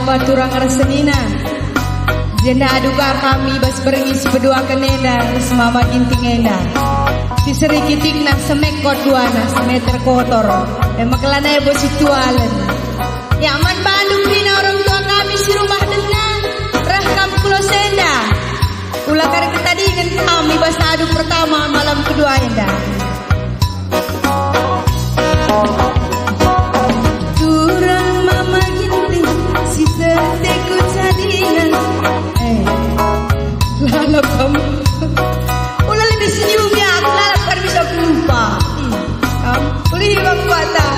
baturang resenina jenda aduga kami bas berengis berdua kenenda semama ginting enda diseri kitikna semek koduana semeter kotor makelana bos situalen ya aman Bandung bina orang tua kami si rumah dena rah kamu kulo senda ulah kari ketadingan kami bas adu pertama malam kedua enda turang mama ginting si seteku jadinan lalap kamu ulah lebih senyum ya aku lalap kan bisa lupa kamu boleh bang kuata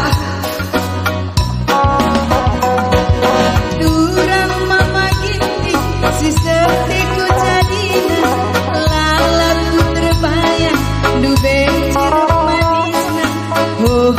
turang mama ginting si seteku jadinan lalap ku terbayang dube cirok manisna oh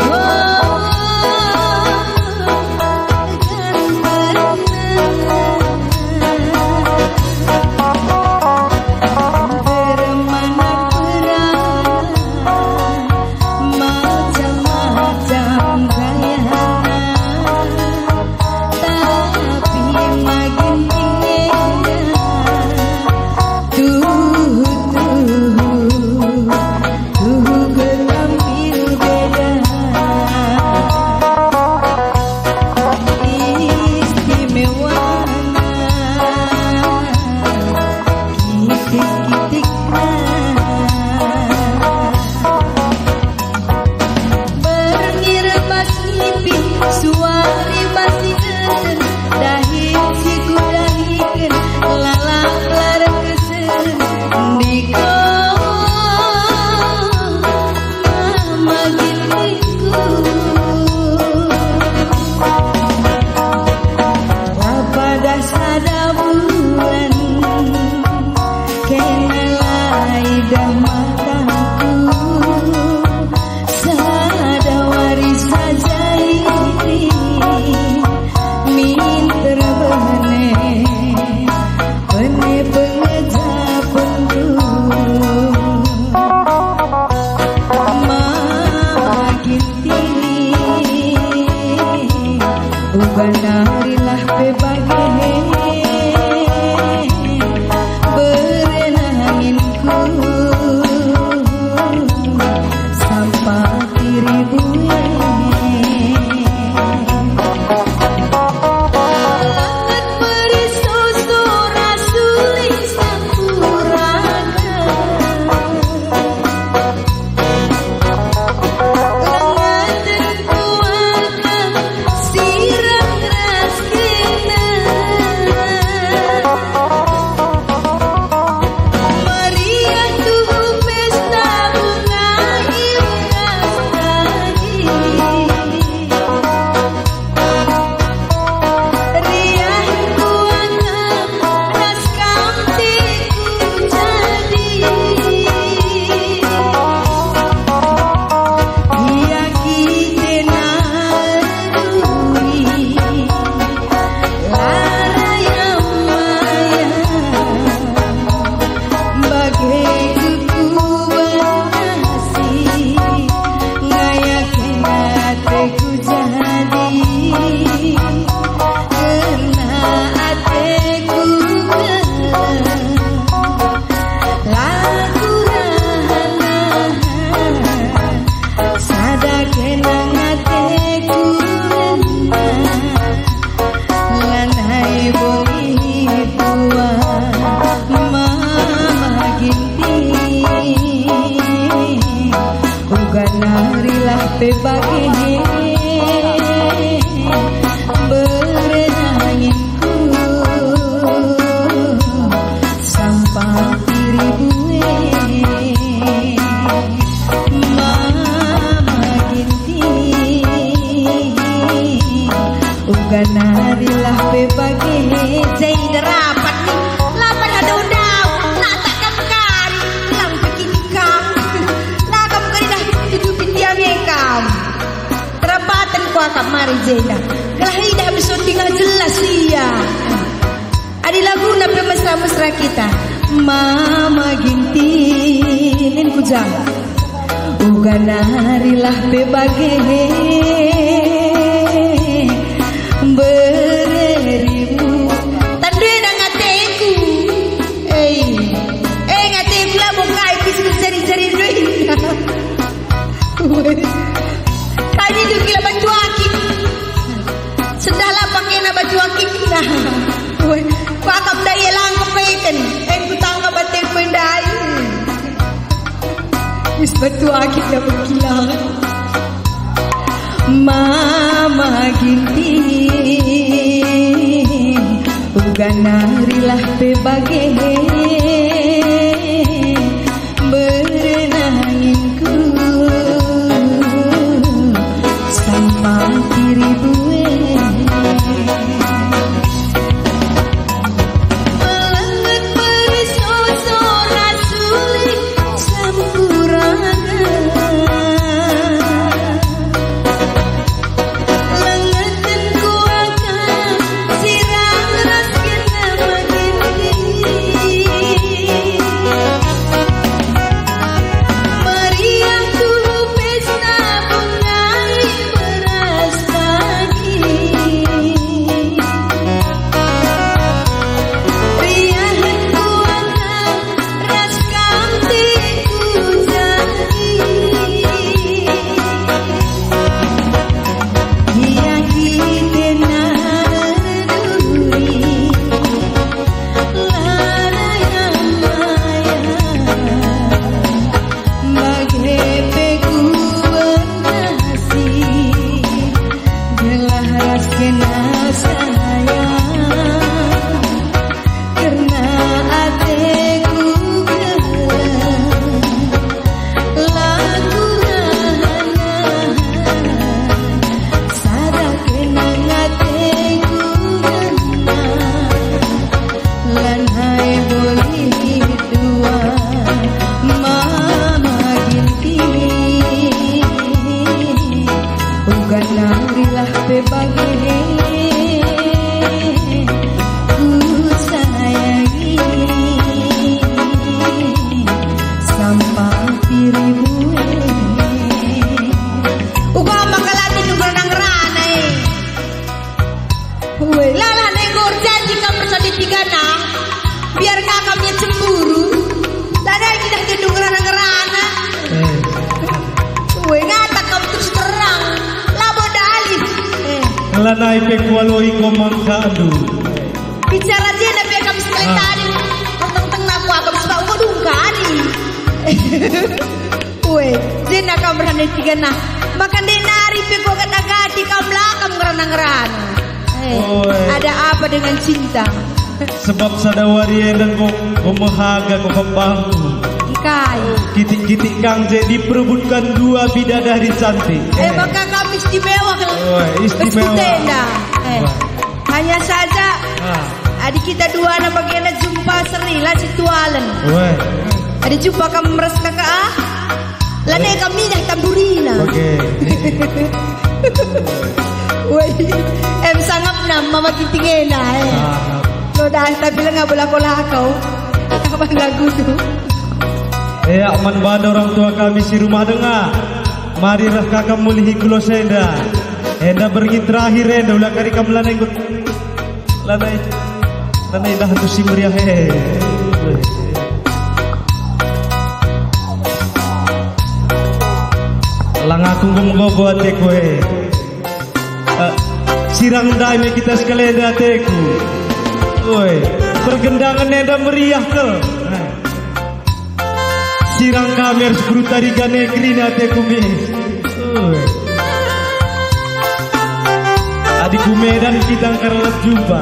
Banarilah bebage berenanginku sampai ribu langat berisoso rasuli sampuraga langat tentuakan sirang bebage berenanginku sampai ribu mama ginting uga narilah bebage zain rapat nih lapan ada undang nak tak kamkan lang bikin kang lah kamu kena hidupin dia mekam terapatan ku akak mari jeda kelahi dah bersyuting jelas iya adi lagu na mesra-mesra kita mama gintin ku jaga uga narilah bebage bererimu pakam daya langkap kaitan. Ku tangkap batin ko yung daya. Wis batu akit na pagkilang. Mama ginti uga narilah pebage berenanginku sampai kiri bue melenget perisoso rasuli sampuraga narilah pebage ku sayangi sampai piribu uga makalatin ng ranang-ranay weh lala negor janji kamu saditiga na biar kakamnya cemburu dada kita gedung ranang-rana weh ngata kamu terus terang Lanai pekwaloi komangkadu. Bicara dia nabi kami sekali tadi. Teng-teng aku sebab aku dungkani. Weh, dia nak kamu berani tiga nah. Makan dia nari pekwa kata-kati kamu belakang ngeran-ngeran. Ada apa dengan cinta? Sebab sadawari dan gomohaga kepambangku. Kai. Kitik-kitik kang jadi perebutkan dua bidadari cantik. Maka kami istimewa kan? Istimewa. Hanya saja adik kita dua na bagian jumpa serilah situalan. Adik jumpa kamu meres kakak lanai kami dah tamburina. Oke. Woi, sangap nam mama kitingena. Lo dah tapi lah nggak bola kau. Kapan lagu tu? Aman bada orang tua kami si rumah dengar. Marilah kakak mulihi kulo senda. Enda berngin terakhir enda ulah kari kamu lanai dah tu si meriah he. Lang aku ngomong teku he. Sirang dai me kita sekalian dah teku. Oi, pergendangan enda meriah ke. Sirang kami harus berutariga negeri nate kumis. Adikku Medan kita karena jumpa.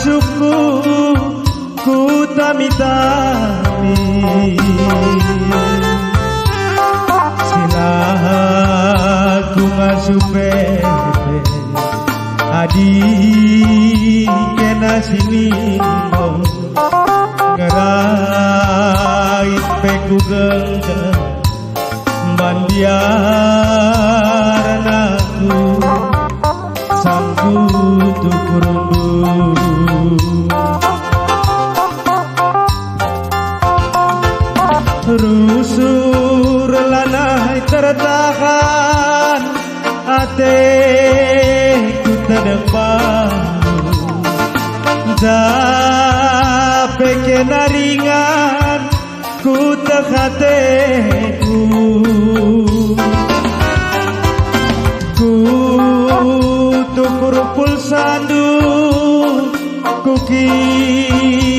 nasibku ku tami-tami silaku ngasuh pepe adik kena sini ngerait peku genggam bandiaran aku sanggup kurundu rusur lanai tertahan ateku terdepan jape kena ringan ku terhateku ku tukur pulsandu ku kirimkan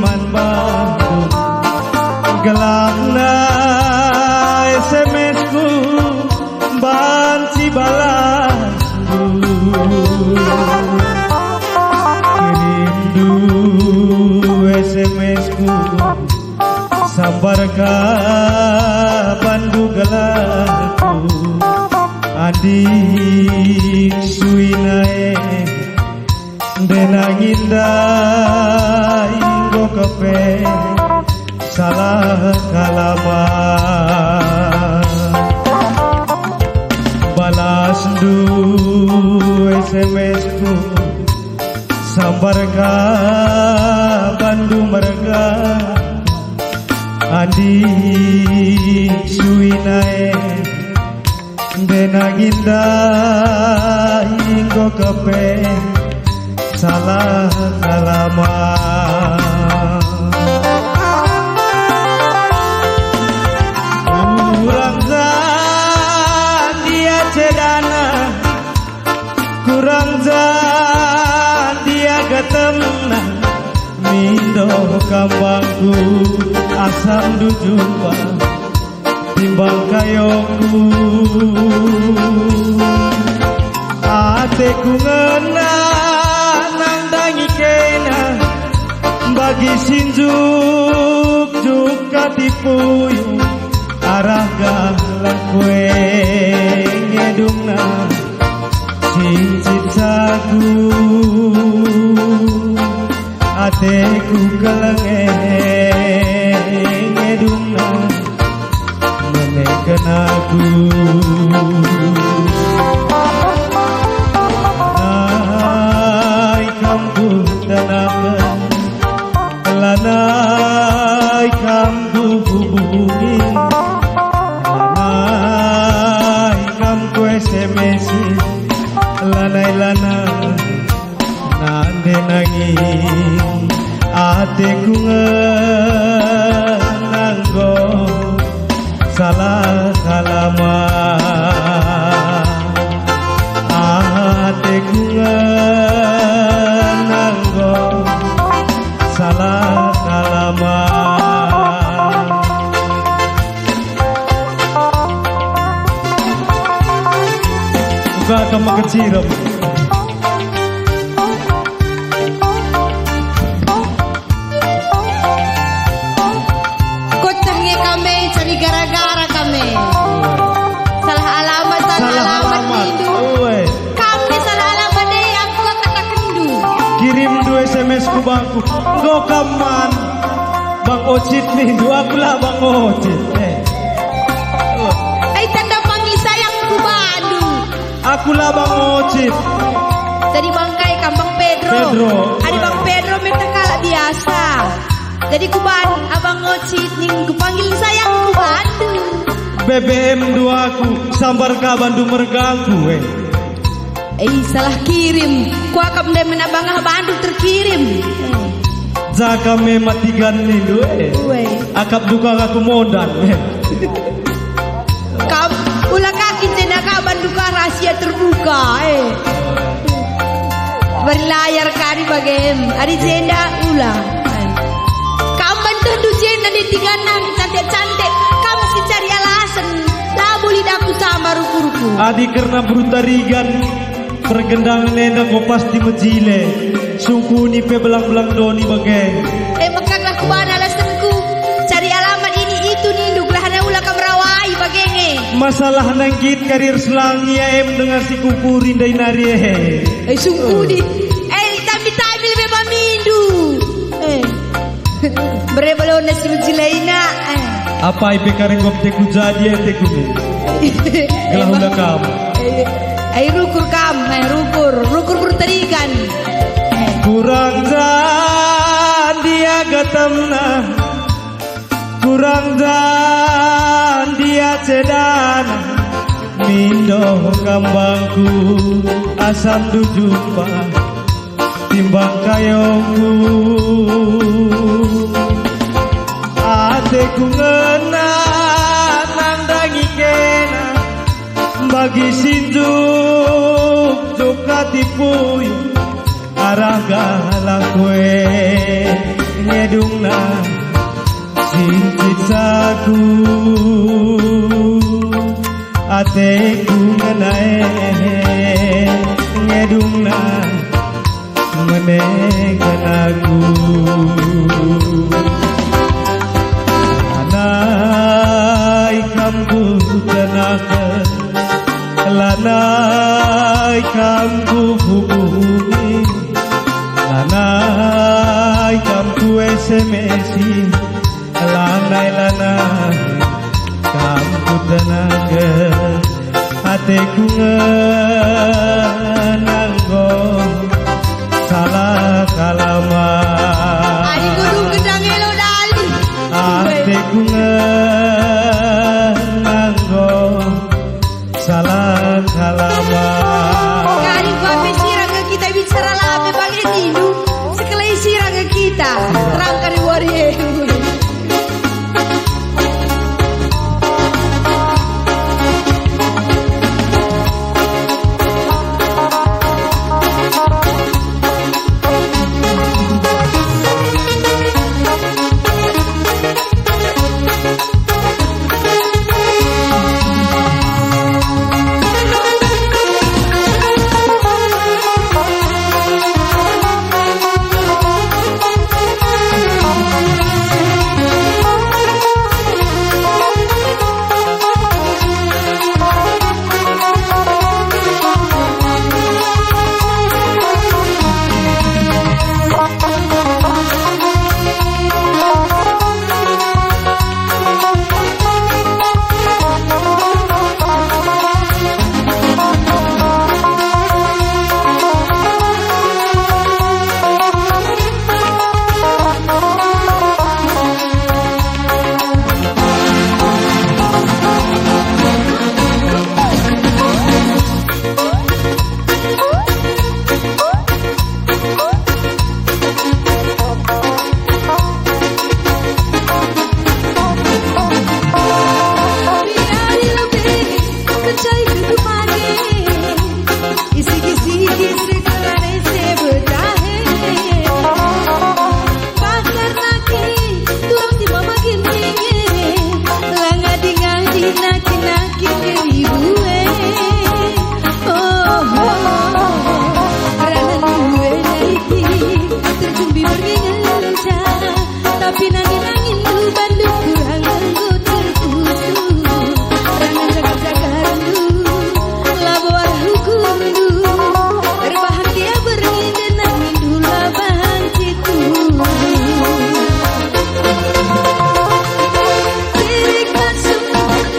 man bantu gelapna SMS ku banci balasku kirim du SMS ku sabar ka bandu gelaku adik suinae denanginda inggo kepe salah kalama balas du SMS ku sabar ka bandu merga adik suinae denanginda inggo kepe salah kalama kurang dia cedana kurang dia gatemna mindo kambangku asam dujumpa timbang kayoku ateku ngena nandangi kena bagi sinjuk juga dipuyung arah galak kue ngedungna cincit sagu ateku galenge ngedungna menekan aku naik kampung tanah lanai kampung hubungi lanai kampung SMS lanai nande nanging ateku ngenanggo salah kalama ateku ngenanggo salah kalama buka kama kecirem kocangnya kami cari gara-gara kami salah alamat itu kami salah alamat deh aku kata kendu kirim dua SMS ku bangku go kaman bang Ocit nih dua pula bang Ocit tanda panggil sayang ku Badu akulah bang Ocit jadi bangkai kambang Pedro ada bang Pedro minta kalah biasa jadi ku Badu abang Ocit nih ku panggil sayang ku Badu BBM 2 ku sambar ka Bandung mergaku salah kirim ku akam deh menabangah Bandung terkirim jaka me matigan nindu akap duka aku modal kap ulah kaki jenaka Banduka rahasia terbuka berlayar kari bagem ari jenda ulah kamban tentu jenda di tiga nang cantik-cantik kamu si cari alasan labu lidahku sama ruku-ruku adi karena brutarigan pergendangan nenda kau pasti mejile sungku ni pe belang-belang doni bageng. Makaklah kubana alasanku. Cari alamat ini itu nih duklah hana ulah kamrawai bagenge. Masalah nangkit karir selangi ya dengan si kukurin dari nari Sungku di tapi lebih pamindu. Berebalo nasi mujilena. Apa ipe karing gop teku jadi teku ni. Gelah ulah kam. Rukur berterikan. Kurang dan dia gatamna, kurang dan dia cedana. Mindo kambangku asam du jumpa timbang kayongku. Ateku ngena nandangi kena bagi sinjuk joka tipuy arah galak kue ngedungna cincit saku ateku ngenae ngedungna menekan aku lanai kamku tenaga lanai kamku hubungi lanai kamku SMS lanai kamku tenaga hatiku ngenanggo salah kalama Adi kudu gedang elo dali hatiku ngenanggo salah kalama Kari babe sirang ke kita bicara labe bagai dinu sekali sirang ke kita terangkan warie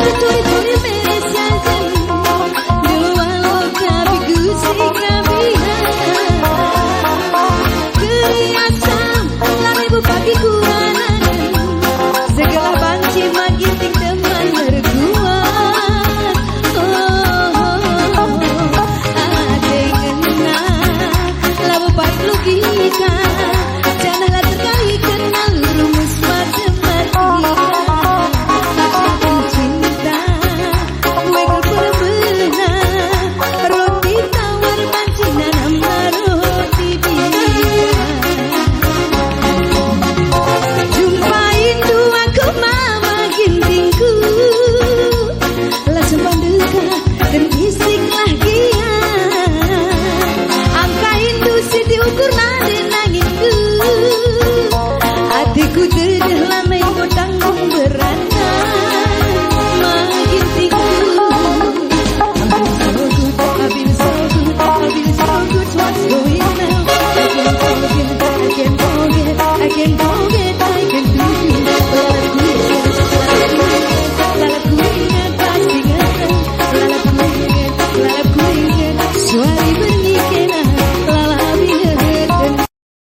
Tutup dedeh lanai go tanggung beranak.